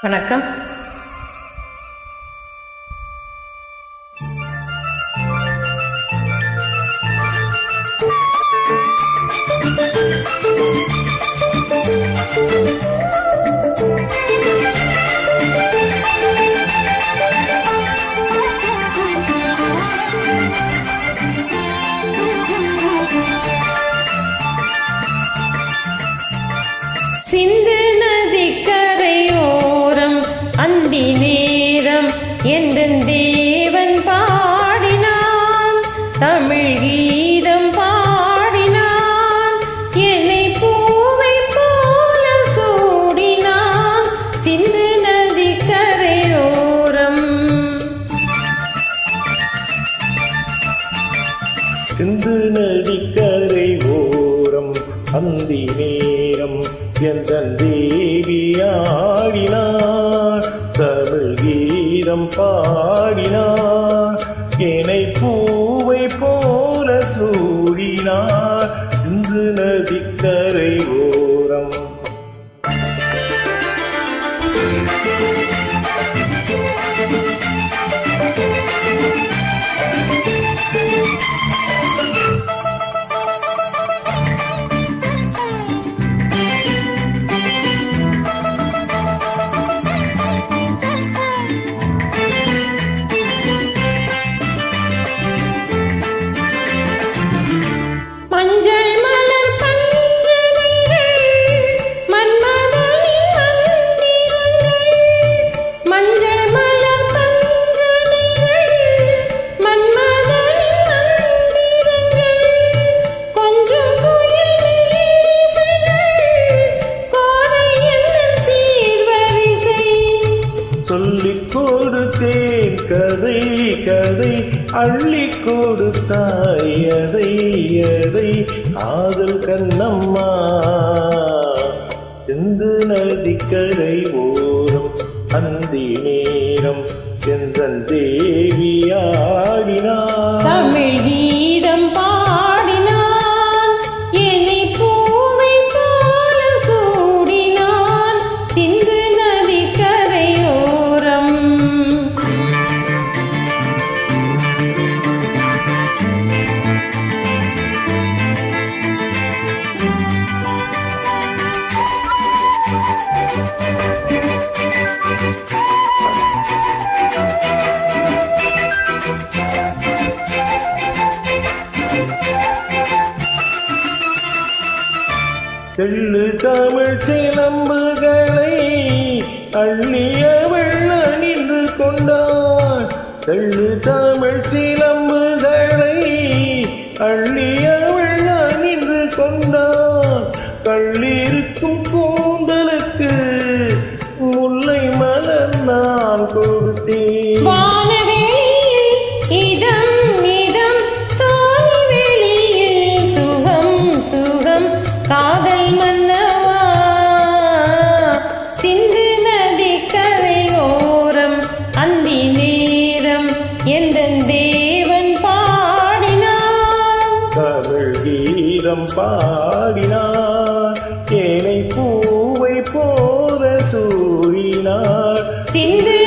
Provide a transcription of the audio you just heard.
வணக்கம். சிந்து நதிக்கரையோரம் அந்தி நேரம் எந்தன் தேவன் பாடினான், தமிழ் கீதம் பாடினான், என்னை பூவை போல சூடினான். சிந்து நதிக்கரையோரம் சிந்து நதிக்கரை ஓரம் அந்தி நேரம் எந்தன் தேவி ஆடினார், தமிழ் கீதம் பாடினார், என்னை பூவை போல சூடினார். சிந்து நதிக்கரை ஓரம் மஞ்சள் மலர் பஞ்சனைகள் மன்மதனின் மந்திரங்கள், மஞ்சள் மலர் பஞ்சனைகள் மன்மதனின் மந்திரங்கள், கொஞ்சம் குயில் இசைகள் கோதை எந்தன் சீர்வரிசை. சொல்லிக் கொடுத்தேன் கதை கதை அள்ளிக் கொடுத்தாய் எதை எதை காதல் கண்ணம்மா. சிந்து நதிக்கரை ஓரம் அந்தி நேரம் எந்தன் தேவி ஆடினார், தமிழ் கீதம் பாடினான், என்னை பூவை போல சூடினான். சிந்து நதிக்கரையோரம் தெள்ளு தமிழ் சிலம்புகளை அள்ளியவள் அணிந்து கொண்டான், தெள்ளு தமிழ் சிலம்புகளை அள்ளியவள் அணிந்து கொண்டான். கள்ளிருக்கும் கூந்தலுக்கு முல்லை மலர் நான் கொடுத்தேன். வானவெளியில் இதம் இதம், சோலைவெளியில் சுகம் சுகம், காதல் மன்னவா. சிந்து நதிக்கரையோரம் அந்தி நேரம் எந்தன் தேவன் பாடினான், தமிழ் கீதம் பாடினார், என்னை பூவை போல சூடினார். சிந்து